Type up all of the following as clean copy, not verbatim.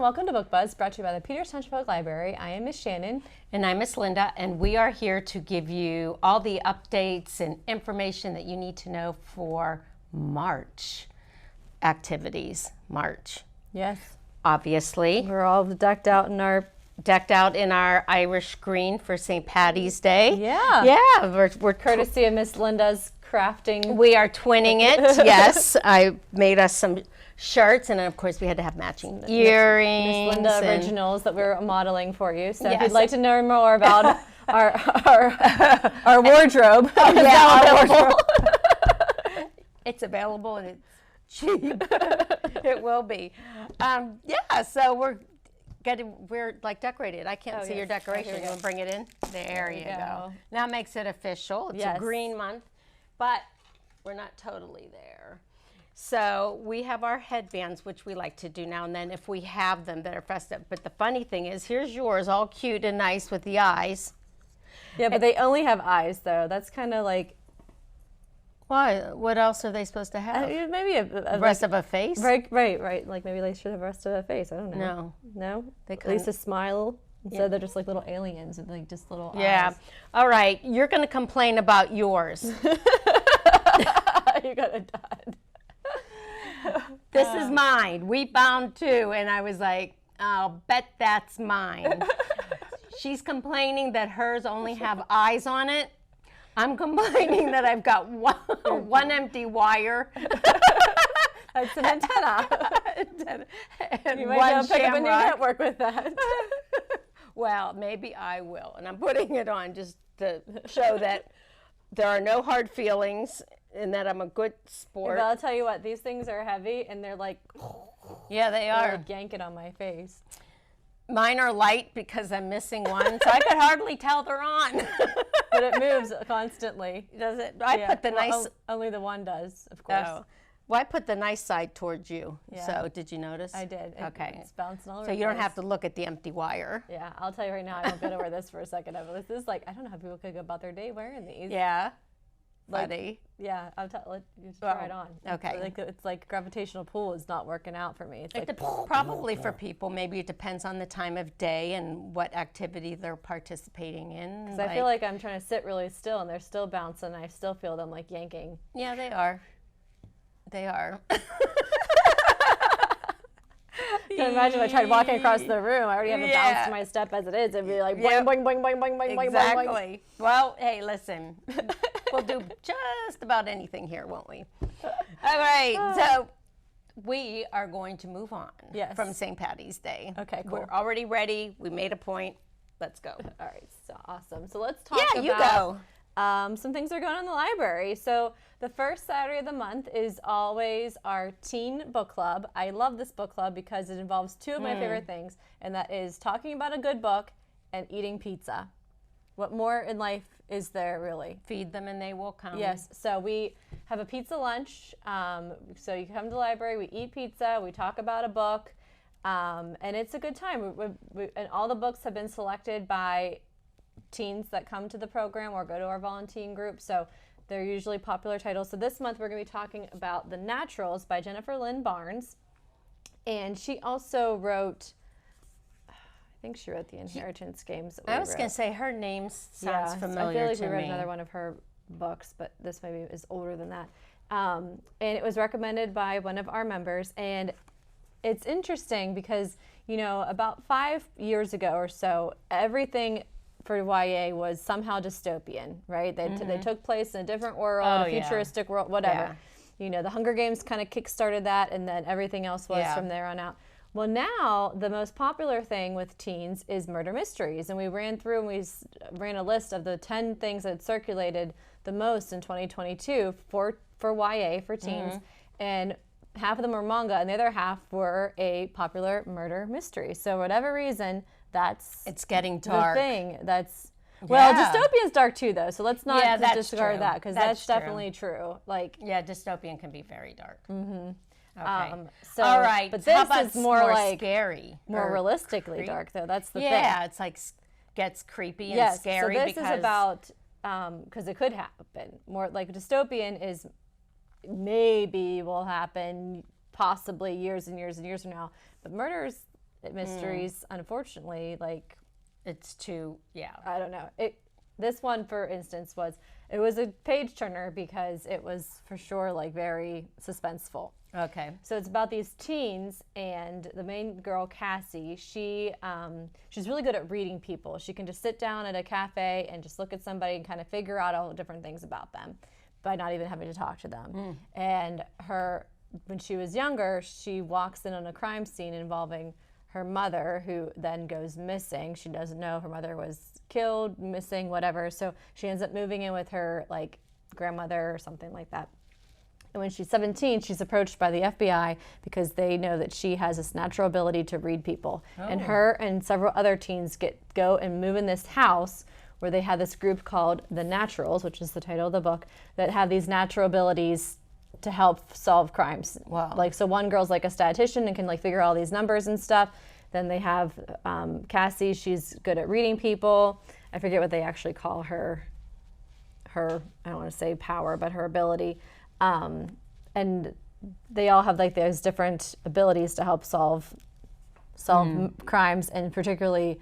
welcome to Book Buzz, brought to you by the Peters Township Public Library. I am Miss Shannon. And I'm Miss Linda, and we are here to give you all the updates and information that you need to know for March activities. March. Yes. Obviously. We're all decked out in our Irish green for St. Patty's Day. Yeah. Yeah. We're courtesy of Miss Linda's crafting. We are twinning it. Yes. I made us some shirts, and of course we had to have matching earrings. Miss Linda originals that we're modeling for you. So Yes. if you'd like to know more about our wardrobe, our wardrobe. It's available and it's cheap. It will be. Yeah, so we're like decorated. I can't see your decoration. You want to bring it in? There you go. Now it makes it official. It's a green month, but we're not totally there. So we have our headbands, which we like to do now and then if we have them that are festive. But the funny thing is, here's yours, all cute and nice with the eyes. Yeah, but they only have eyes, though. That's kind of like... Why? What else are they supposed to have? Maybe a rest of a face? Right. Like maybe they should have the rest of a face. I don't know. No? They at least a smile. Instead they're just like little aliens with like just little eyes. All right. You're going to complain about yours. You got a dot. This is mine. We found two, and I was like, I'll bet that's mine. She's complaining that hers only have eyes on it. I'm complaining that I've got one empty wire. That's an antenna. And you might not pick up a new network with that. Well, maybe I will, and I'm putting it on just to show that there are no hard feelings and that I'm a good sport. But I'll tell you what, these things are heavy, and they're like... Yeah, they are. Like yank it on my face. Mine are light because I'm missing one, so I could hardly tell they're on. But it moves constantly. Does it? I put the nice... Only the one does, of course. Oh. Well, I put the nice side towards you. Yeah. So did you notice? I did. Okay. It's bouncing all over. So you don't have to look at the empty wire. Yeah, I'll tell you right now, I won't go to wear this for a second. This is like, I don't know how people could go about their day wearing these. Yeah. Like, buddy. Yeah, I'll you just try it on. Okay. It's like gravitational pull is not working out for me. It's probably for people, maybe it depends on the time of day and what activity they're participating in. Because I feel like I'm trying to sit really still and they're still bouncing and I still feel them like yanking. Yeah, they are. They are. Can imagine if I tried walking across the room. I already have a bounce to my step as it is. It'd be like boing, boing, boing, boing, boing, boing, boing, boing. Exactly. Well, hey, listen. We'll do just about anything here, won't we? All right. So we are going to move on from St. Patty's Day. Okay, cool. We're already ready. We made a point. Let's go. All right. So awesome. So let's talk about... you go. Some things are going on in the library. So the first Saturday of the month is always our teen book club. I love this book club because it involves two of my favorite things, and that is talking about a good book and eating pizza. What more in life is there, really? Feed them and they will come. Yes. So we have a pizza lunch. So you come to the library, we eat pizza, we talk about a book, and it's a good time. And all the books have been selected by teens that come to the program or go to our volunteering group. So they're usually popular titles. So this month we're going to be talking about The Naturals by Jennifer Lynn Barnes. And she also wrote... I think she wrote the Inheritance Games. I was going to say her name sounds familiar to me. I feel like we read another one of her books, but this maybe is older than that. And it was recommended by one of our members. And it's interesting because, you know, about 5 years ago or so, everything for YA was somehow dystopian, right? They took place in a different world, a futuristic world, whatever. Yeah. You know, the Hunger Games kind of kick-started that, and then everything else was from there on out. Well, now the most popular thing with teens is murder mysteries, and we ran through and we ran a list of the 10 things that circulated the most in 2022 for YA, for teens, and half of them were manga, and the other half were a popular murder mystery. So whatever reason, it's getting dark. The thing that's well, dystopian's dark too, though. So let's not disregard that because that's definitely true. Like dystopian can be very dark. Okay. So, all right. But this is more like scary, more realistically dark, though. That's the thing. Yeah, it's like gets creepy and scary. So this is about because it could happen. More like dystopian is maybe will happen possibly years and years and years from now. But murders mysteries, unfortunately, like, it's too, I don't know. This one, for instance, it was a page turner because it was for sure like very suspenseful. Okay. So it's about these teens, and the main girl, Cassie, she's really good at reading people. She can just sit down at a cafe and just look at somebody and kind of figure out all the different things about them by not even having to talk to them. And when she was younger, she walks in on a crime scene involving her mother, who then goes missing. She doesn't know if her mother was killed, missing, whatever. So she ends up moving in with her like grandmother or something like that. And when she's 17, she's approached by the FBI because they know that she has this natural ability to read people. And her and several other teens go and move in this house where they have this group called the Naturals, which is the title of the book, that have these natural abilities to help solve crimes. Wow. Like, so one girl's like a statistician and can like figure all these numbers and stuff. Then they have Cassie, she's good at reading people. I forget what they actually call her, I don't want to say power, but her ability. And they all have like those different abilities to help solve crimes, and particularly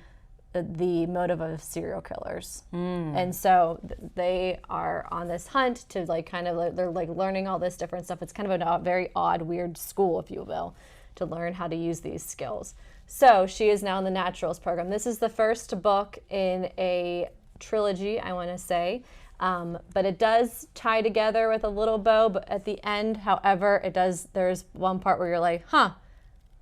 the motive of serial killers. And so they are on this hunt to like they're like learning all this different stuff. It's kind of a very odd, weird school, if you will, to learn how to use these skills. So she is now in the Naturals program. This is the first book in a trilogy, I want to say. But it does tie together with a little bow, but at the end, however, there's one part where you're like,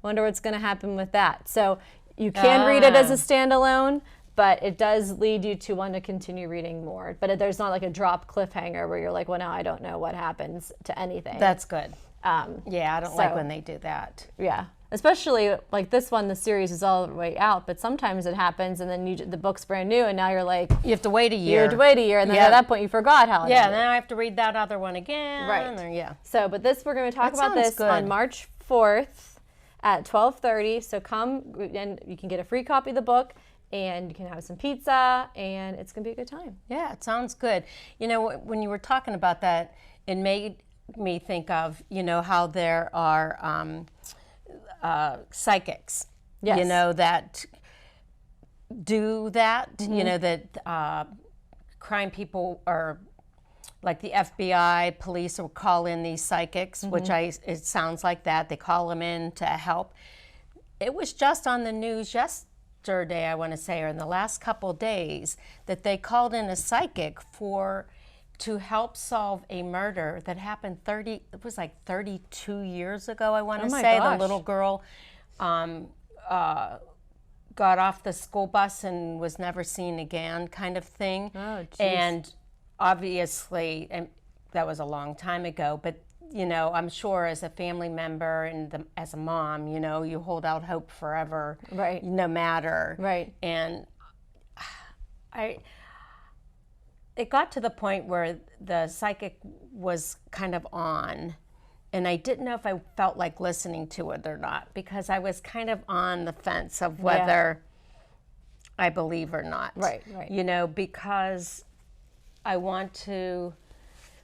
wonder what's going to happen with that. So you can read it as a standalone, but it does lead you to want to continue reading more. But there's not like a drop cliffhanger where you're like, well, now I don't know what happens to anything. That's good. I don't like when they do that. Yeah. Especially like this one, the series is all the way out, but sometimes it happens and then the book's brand new and now you're like... You have to wait a year. You have to wait a year, and then at that point you forgot how it ended. And then I have to read that other one again. Right. So, but we're going to talk about this good. On March 4th at 12:30. So come, and you can get a free copy of the book, and you can have some pizza, and it's going to be a good time. Yeah, it sounds good. You know, when you were talking about that, it made me think of, how there are... psychics, that do that, that crime people are like the FBI, police will call in these psychics, which it sounds like that. They call them in to help. It was just on the news yesterday, I want to say, or in the last couple days, that they called in a psychic to help solve a murder that happened 32 years ago, I want to say. Gosh. The little girl got off the school bus and was never seen again, kind of thing. Oh, geez. And obviously, and that was a long time ago, but I'm sure as a family member and as a mom, you hold out hope forever, right? No matter, right? And it got to the point where the psychic was kind of on, and I didn't know if I felt like listening to it or not, because I was kind of on the fence of whether I believe or not. Right. Because I want to,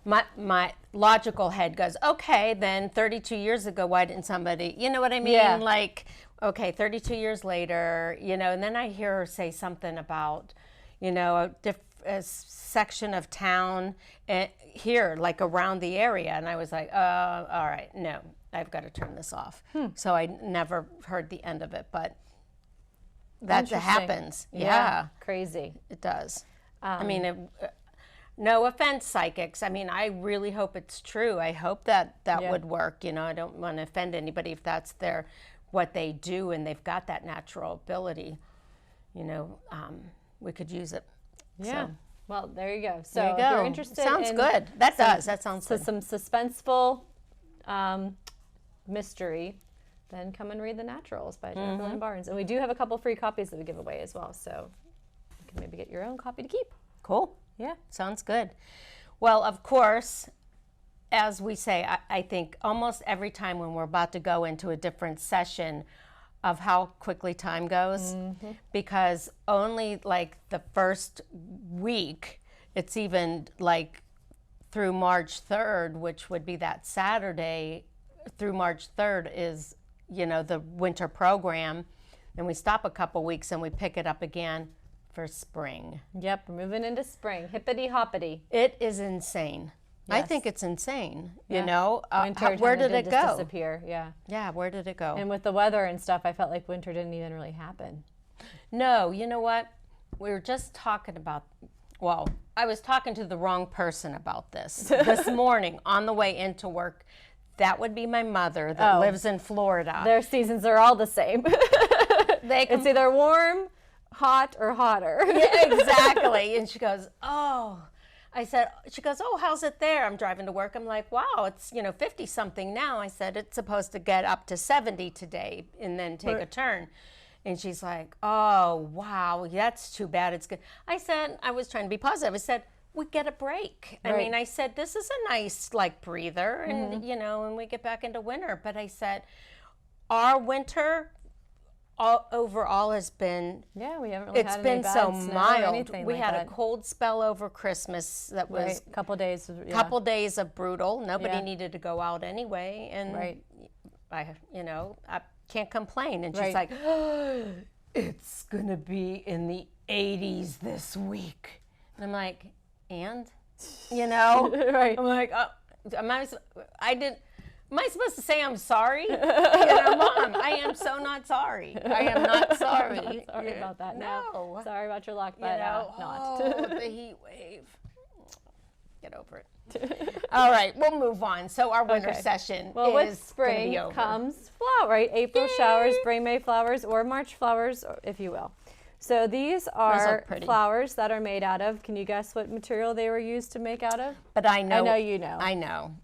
my logical head goes, okay, then 32 years ago, why didn't somebody, you know what I mean? Yeah. Like, okay, 32 years later, and then I hear her say something about, a section of town here, like around the area, and I was like, all right, no, I've got to turn this off. So I never heard the end of it, but that happens. Yeah. Crazy. It does. I mean, no offense, psychics. I mean, I really hope it's true. I hope that would work. I don't want to offend anybody if that's what they do and they've got that natural ability. We could use it. Yeah. So. Well, there you go. So there you go. If you're interested sounds in good. That sounds good. Some suspenseful mystery, then come and read The Naturals by Jennifer Lynn Barnes. And we do have a couple free copies that we give away as well. So you can maybe get your own copy to keep. Cool. Yeah. Sounds good. Well, of course, as we say, I think almost every time when we're about to go into a different session of how quickly time goes, because only like the first week, it's even like through March 3rd, which would be that Saturday through March 3rd is, the winter program. and we stop a couple weeks and we pick it up again for spring. Yep, we're moving into spring. Hippity hoppity. It is insane. Yes. I think it's insane. Yeah. You know, Winter where did it go? Disappear. Yeah. Yeah, where did it go? And with the weather and stuff, I felt like winter didn't even really happen. No, you know what? We were just talking about, well, I was talking to the wrong person about this morning on the way into work. That would be my mother that lives in Florida. Their seasons are all the same. It's either warm, hot, or hotter. Yeah, exactly. And she goes, oh. She goes, oh, how's it there? I'm driving to work. I'm like, wow, it's, 50 something now. I said, it's supposed to get up to 70 today and then take a turn. And she's like, oh, wow, that's too bad. It's good. I said, I was trying to be positive. I said, we get a break. Right. I mean, I said, this is a nice breather and, and we get back into winter. But I said, our winter overall has been, we haven't really had any bad so snow mild. or anything We like had that. a cold spell over Christmas that was a couple days. Yeah. couple days of brutal. Nobody needed to go out anyway, and I can't complain. And she's like, oh, it's gonna be in the 80s this week, and I'm like, and Right. I'm like, Am I supposed to say I'm sorry? Mom, I am so not sorry. I am not sorry. Not sorry about that. No. Sorry about your luck, but not. Oh, the heat wave. Get over it. All right, we'll move on. So our winter session well, with is spring gonna be over. comes flower, right? April showers, bring May flowers, or March flowers, if you will. So these are flowers that are made out of. Can you guess what material they were used to make out of? But I know. I know you know. I know.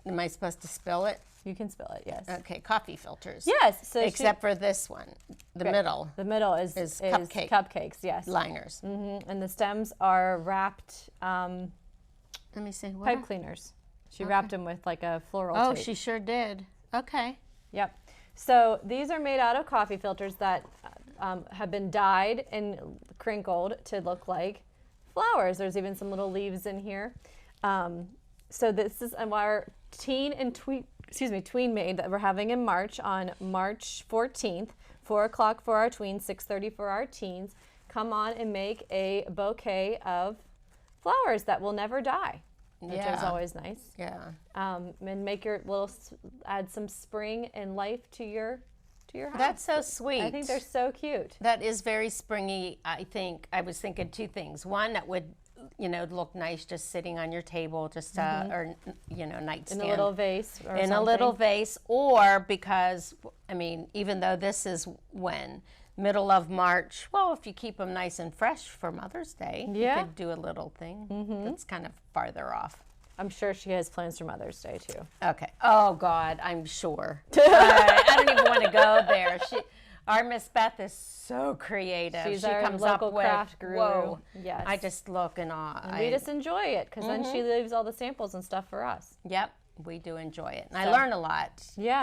Am I supposed to spill it? You can spill it, yes. Okay, coffee filters. Yes. So except for this one, the middle. The middle is cupcakes, yes. Liners. Mm-hmm. And the stems are wrapped Let me see. What? pipe cleaners. She wrapped them with like a floral tape. Oh, she sure did. Okay. Yep. So these are made out of coffee filters that have been dyed and crinkled to look like flowers. There's even some little leaves in here. So this is our tween made that we're having in March on March 14th, 4 o'clock for our tweens, 6:30 for our teens. Come on and make a bouquet of flowers that will never die, which is always nice. Yeah. And make add some spring and life to your house. That's so sweet. I think they're so cute. That is very springy. I was thinking two things. One, that would look nice just sitting on your table, just or nightstand. In a little vase or in something. a little vase, or because even though this is middle of March, well, if you keep them nice and fresh for Mother's Day, you could do a little thing that's kind of farther off. I'm sure she has plans for Mother's Day too. Okay. Oh God, I'm sure. I don't even want to go there. Our Miss Beth is so creative. She's she our comes local up with, craft guru. Whoa. Yes. I just look in awe. And we just enjoy it because then she leaves all the samples and stuff for us. Yep, we do enjoy it. And I learn a lot. Yeah.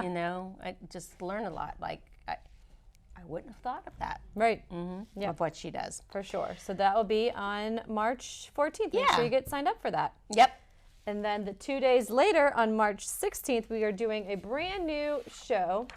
I just learn a lot. Like, I wouldn't have thought of that. Right. Of what she does. For sure. So that will be on March 14th. Make sure you get signed up for that. Yep. And then the 2 days later, on March 16th, we are doing a brand new show.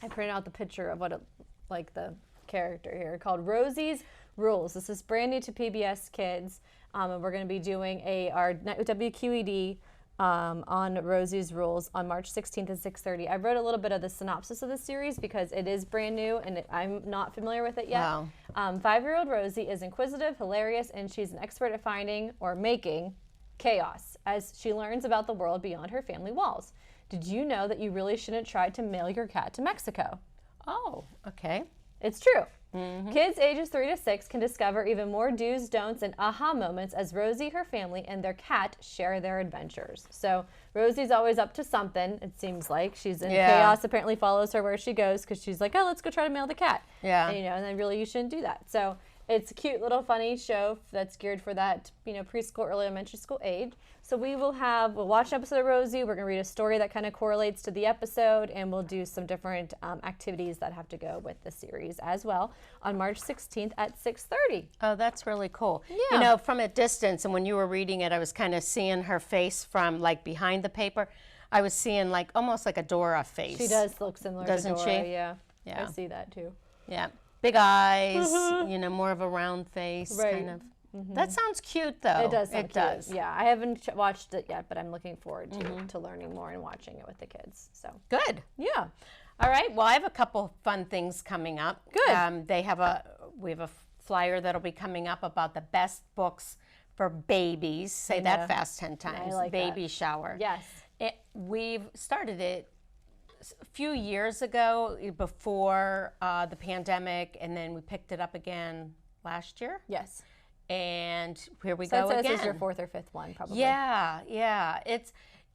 I printed out the picture of the character here, called Rosie's Rules. This is brand new to PBS Kids, and we're going to be doing our WQED on Rosie's Rules on March 16th at 6:30. I wrote a little bit of the synopsis of the series because it is brand new and I'm not familiar with it yet. Wow. 5-year-old Rosie is inquisitive, hilarious, and she's an expert at finding or making chaos as she learns about the world beyond her family walls. Did you know that you really shouldn't try to mail your cat to Mexico? Oh, okay. It's true. Kids ages 3 to 6 can discover even more do's, don'ts, and aha moments as Rosie, her family, and their cat share their adventures. So Rosie's always up to something, it seems like. She's in chaos, apparently follows her where she goes because she's like, oh, let's go try to mail the cat. Yeah. And then really you shouldn't do that. So it's a cute little funny show that's geared for that, preschool, early elementary school age. So we'll watch an episode of Rosie. We're going to read a story that kind of correlates to the episode, and we'll do some different activities that have to go with the series as well on March 16th at 6:30. Oh, that's really cool. Yeah. From a distance, and when you were reading it, I was kind of seeing her face from behind the paper. I was seeing almost like a Dora face. She does look similar Doesn't to Dora, she? yeah. Yeah. I see that too. Yeah. Big eyes, you know, more of a round face, kind of. That sounds cute, though. It does sound cute. Yeah, I haven't watched it yet, but I'm looking forward to learning more and watching it with the kids. So good. Yeah. All right. Well, I have a couple fun things coming up. Good. We have a flyer that'll be coming up about the best books for babies. Say that fast 10 times. I like Baby that. shower. Yes. We've started it a few years ago before the pandemic, and then we picked it up again last year. Yes. And here we So go again. this is your fourth or fifth one, probably. Yeah.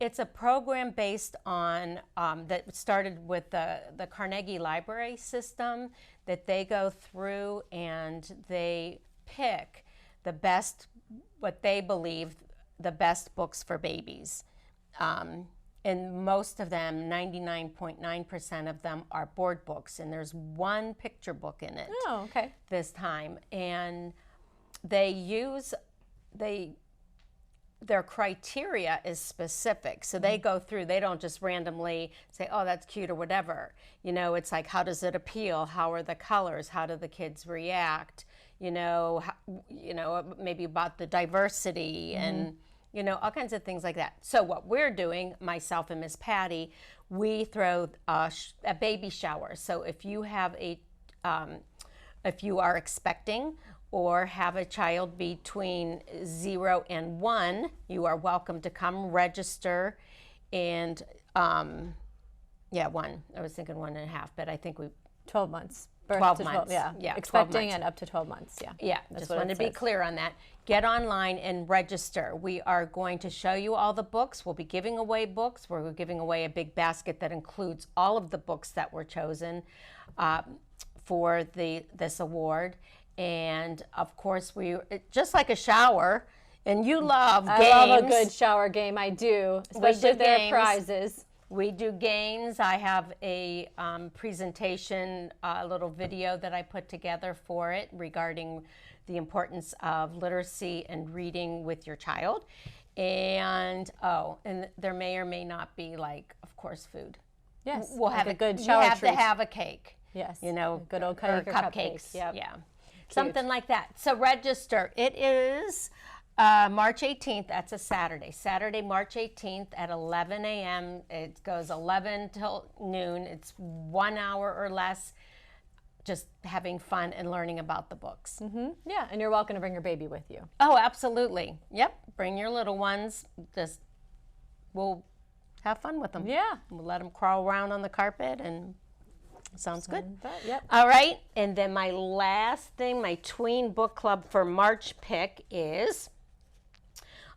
It's a program based on that started with the Carnegie Library system, that they go through and they pick the best, what they believe the best books for babies. And most of them, 99.9% of them, are board books, and there's one picture book in it. Oh, okay. This time, and their criteria is specific. So they go through, they don't just randomly say, oh, that's cute or whatever. You know, it's like, how does it appeal? How are the colors? How do the kids react? Maybe about the diversity and, all kinds of things like that. So what we're doing, myself and Miss Patty, we throw a baby shower. So if you have if you are expecting or have a child between 0 and 1, you are welcome to come register. And 1. I was thinking 1.5, but I think 12 months. 12 months. Yeah. months. Expecting and up to 12 months. Yeah. Yeah. Just wanted to be clear on that. Get online and register. We are going to show you all the books. We'll be giving away books. We're giving away a big basket that includes all of the books that were chosen for this award. And of course, just like a shower, and you love games. I love a good shower game. I do, especially if there are prizes. We do games. I have a presentation, a little video that I put together for it regarding the importance of literacy and reading with your child. And there may or may not be, of course, food. Yes, we'll have a good shower You have treat. to have a cake. Yes, good old cake or cupcakes. Yep. Yeah, something like that. So register. It is March 18th. That's a Saturday. Saturday, March 18th at 11 a.m. It goes 11 till noon. It's 1 hour or less, just having fun and learning about the books. Yeah, and you're welcome to bring your baby with you. Oh, absolutely. Yep, bring your little ones. We'll have fun with them. Yeah. We'll let them crawl around on the carpet, and sounds good. Yep. All right, and then my last thing, my tween book club for March pick is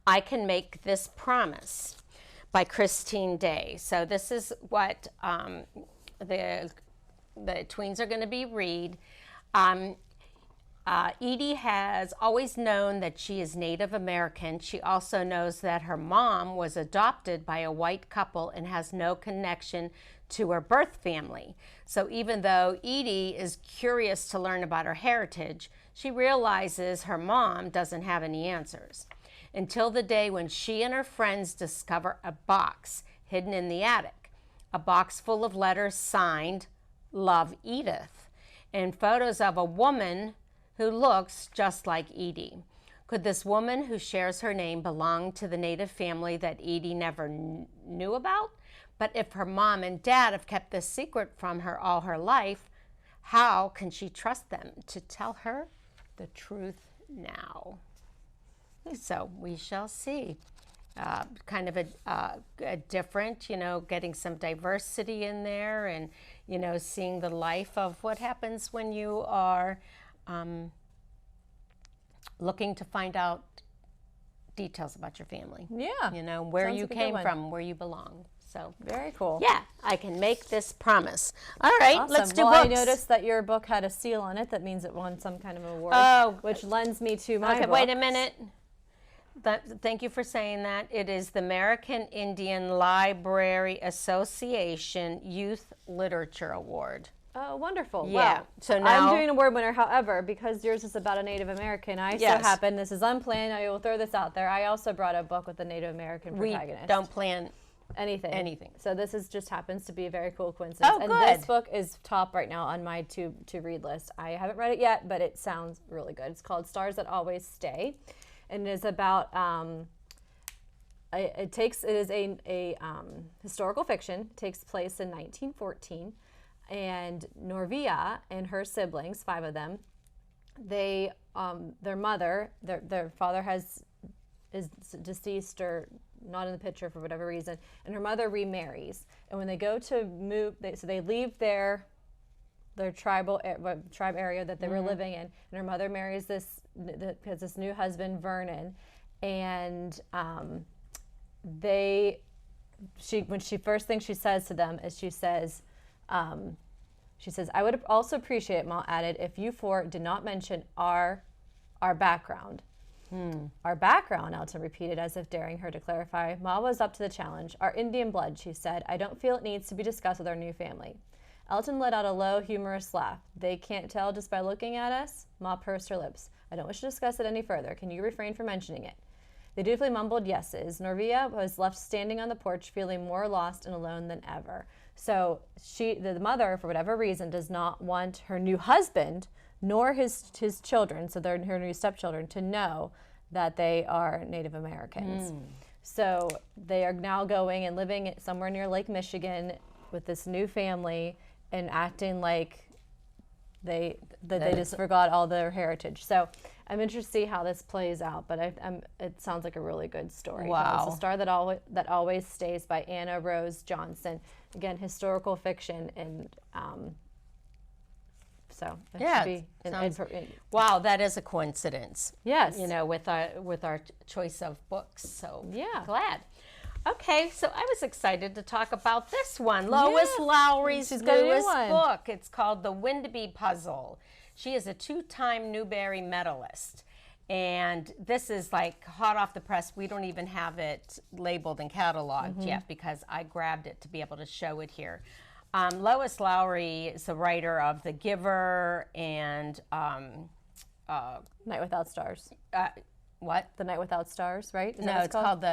I Can Make This Promise by Christine Day. So this is what the tweens are going to be read. Edie has always known that she is Native American. She also knows that her mom was adopted by a white couple and has no connection to her birth family. So even though Edie is curious to learn about her heritage, she realizes her mom doesn't have any answers. Until the day when she and her friends discover a box hidden in the attic, a box full of letters signed, Love Edith, and photos of a woman who looks just like Edie. Could this woman who shares her name belong to the Native family that Edie never knew about? But if her mom and dad have kept this secret from her all her life, how can she trust them to tell her the truth now? So we shall see. Kind of a different, getting some diversity in there, and, seeing the life of what happens when you are looking to find out details about your family. Yeah. Where you came from, where you belong. So very cool. Yeah, I can make this promise. All right, awesome. Let's do books. books. I noticed that your book had a seal on it. That means it won some kind of award, which lends me to my book. Wait a minute. Thank you for saying that. It is the American Indian Library Association Youth Literature Award. Oh, wonderful. Yeah. Wow. So now I'm doing a award winner. However, because yours is about a Native American, so happen, this is unplanned, I will throw this out there, I also brought a book with a Native American protagonist. We don't plan Anything. So this just happens to be a very cool coincidence. Oh, and good. this book is top right now on my to read list. I haven't read it yet, but it sounds really good. It's called Stars That Always Stay, and it is about it is a historical fiction. It takes place in 1914, and Norvia and her siblings, 5 of them, they their mother, their father is deceased or not in the picture for whatever reason, and her mother remarries. And when they go to move, they leave their tribe area that they were living in, and her mother marries this new husband, Vernon, and first thing she says to them is she says, I would also appreciate, Ma added, if you 4 did not mention our background. Our background, Elton repeated as if daring her to clarify. Ma was up to the challenge. Our Indian blood, she said. I don't feel it needs to be discussed with our new family. Elton let out a low, humorous laugh. They can't tell just by looking at us? Ma pursed her lips. I don't wish to discuss it any further. Can you refrain from mentioning it? They dutifully mumbled yeses. Norvia was left standing on the porch feeling more lost and alone than ever. So the mother, for whatever reason, does not want her new husband nor his children, so they're her new stepchildren, to know that they are Native Americans. So they are now going and living somewhere near Lake Michigan with this new family and acting like they just forgot all their heritage. So I'm interested to see how this plays out, but it sounds like a really good story. Wow. It's A Star That Always Stays by Anna Rose Johnson. Again, historical fiction, and so that should be wow, that is a coincidence. Yes. With our choice of books. So yeah, glad. Okay, so I was excited to talk about this one, Lois Lowry's newest book. It's called The Windaby Puzzle. She is a 2-time Newbery medalist. And this is like hot off the press. We don't even have it labeled and cataloged yet because I grabbed it to be able to show it here. Lois Lowry is the writer of The Giver and Night Without Stars. What? The Night Without Stars, right? No, it's called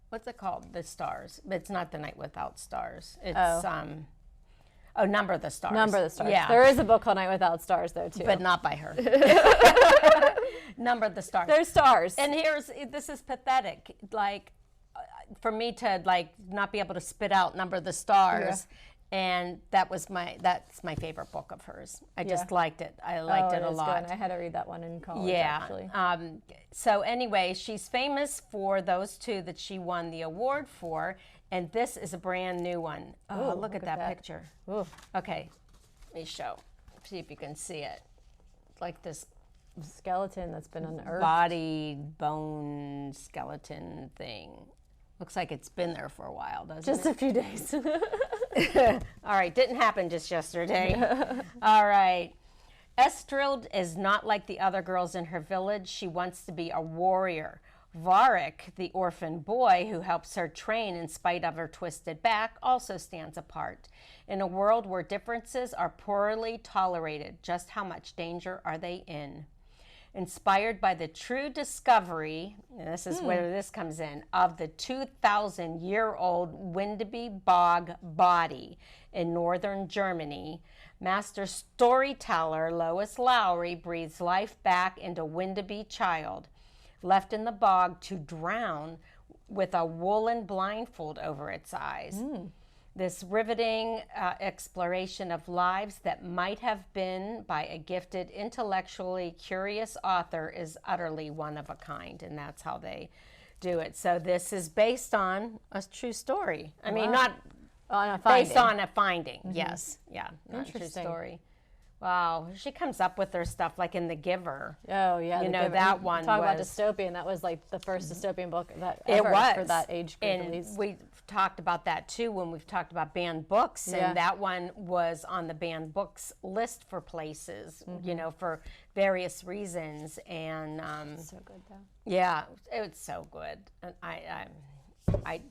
what's it called? The Stars. But it's not The Night Without Stars. It's Number of the Stars. Number of the Stars. Yeah. There is a book called Night Without Stars, though, too. But not by her. Number of the Stars. There's stars. And this is pathetic. Like, for me to not be able to spit out Number of the Stars, and that's my favorite book of hers. I just liked it. I liked it a lot. Good. I had to read that one in college. Actually. So anyway, she's famous for those 2 that she won the award for, and this is a brand new one. Oh, look at that picture. Ooh. Okay, let me see if you can see it. Like this skeleton that's been unearthed. Body, bone, skeleton thing. Looks like it's been there for a while, doesn't it? Just a few days. All right, didn't happen just yesterday. All right. Estreld is not like the other girls in her village. She wants to be a warrior. Varric, the orphan boy who helps her train in spite of her twisted back, also stands apart. In a world where differences are poorly tolerated, just how much danger are they in? Inspired by the true discovery, and this is where this comes in, of the 2,000-year-old Windaby Bog body in northern Germany, master storyteller Lois Lowry breathes life back into Windaby child, left in the bog to drown with a woolen blindfold over its eyes. This riveting exploration of lives that might have been by a gifted, intellectually curious author is utterly one of a kind, and that's how they do it. So this is based on a true story. I mean, not on a finding. Based on a finding. Yes, yeah, not a true story. Wow, she comes up with her stuff like in The Giver. Oh yeah, you know that one. Talk about dystopian. That was like the first dystopian book that it was for that age group. And at least. we talked about that too when we've talked about banned books, and that one was on the banned books list for places, you know, for various reasons. And so good though. Yeah, it was so good. And I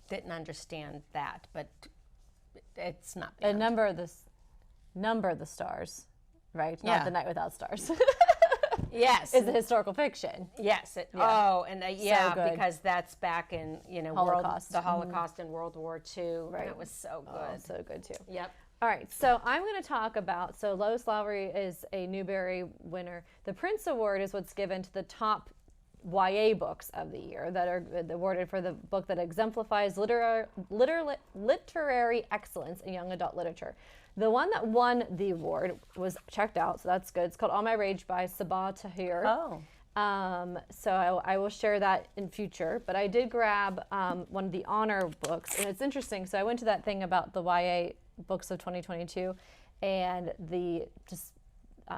didn't understand that, but it's not banned. Number of the Stars, right? Yeah. Not The Night Without Stars. Yes. is the historical fiction. Yes. Yeah. Oh, and yeah, So good. because that's back in, Holocaust. the Holocaust and World War II. Right. And it was so good. Oh, so good too. Yep. All right, so I'm going to talk about, so Lois Lowry is a Newbery winner. The Prince Award is what's given to the top YA books of the year that are awarded for the book that exemplifies literary excellence in young adult literature. The one that won the award was checked out, so that's good. It's called All My Rage by Sabah Tahir. Oh. So I will share that in future, but I did grab one of the honor books, and it's interesting. So I went to that thing about the YA books of 2022, and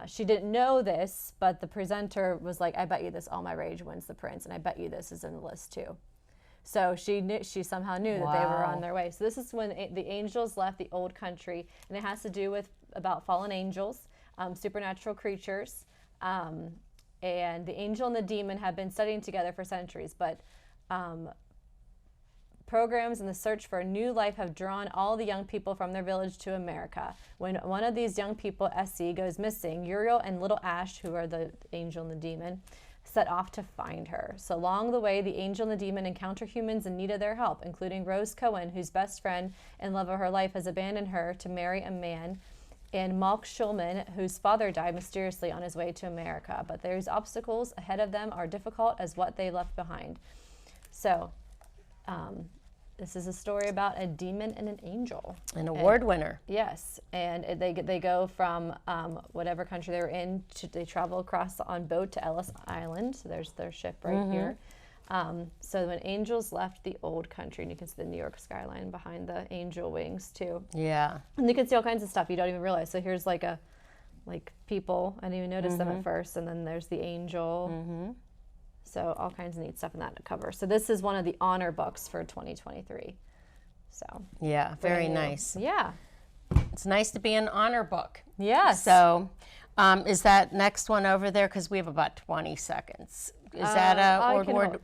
she didn't know this, but the presenter was like, I bet you this All My Rage wins the Prince, and I bet you this is in the list too. So she somehow knew that they were on their way. So this is when the angels left the old country, and it has to do with about fallen angels, supernatural creatures, and the angel and the demon have been studying together for centuries, but programs and the search for a new life have drawn all the young people from their village to America. When one of these young people, Essie, goes missing, Uriel and little Ash, who are the angel and the demon, set off to find her. So along the way, the angel and the demon encounter humans in need of their help, including Rose Cohen, whose best friend and love of her life has abandoned her to marry a man, and Malk Schulman, whose father died mysteriously on his way to America. But these obstacles ahead of them are difficult as what they left behind. So, this is a story about a demon and an angel. An award winner. Yes, and they go from whatever country they were in, they travel across on boat to Ellis Island. So there's their ship right here. So when angels left the old country, and you can see the New York skyline behind the angel wings too. Yeah. And you can see all kinds of stuff you don't even realize. So here's like people, I didn't even notice them at first, and then there's the angel. So all kinds of neat stuff in that cover. So this is one of the honor books for 2023. So yeah, very nice. Yeah, it's nice to be an honor book. Yes. So, is that next one over there? Because we have about 20 seconds. Is that a award winner?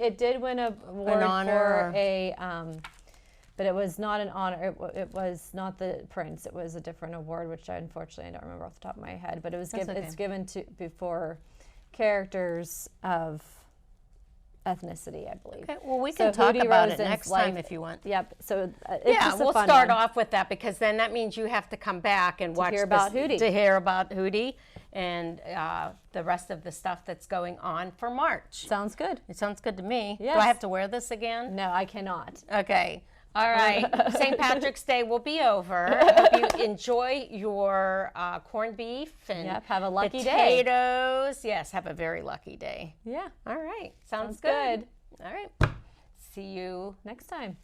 It did win an award for a, but it was not an honor. It was not the Prince. It was a different award, which unfortunately I don't remember off the top of my head. But it was it's given to before characters of ethnicity, I believe. Okay, well, we can talk about it next time if you want. Yep. So we'll start off with that, because then that means you have to come back and watch to hear about Hootie and the rest of the stuff that's going on for March. Sounds good. It sounds good to me. Yes. Do I have to wear this again? No, I cannot. Okay. All right. St. Patrick's Day will be over. I hope you enjoy your corned beef and have a lucky potatoes. Yes, have a very lucky day. Yeah. All right. Sounds good. All right. See you next time.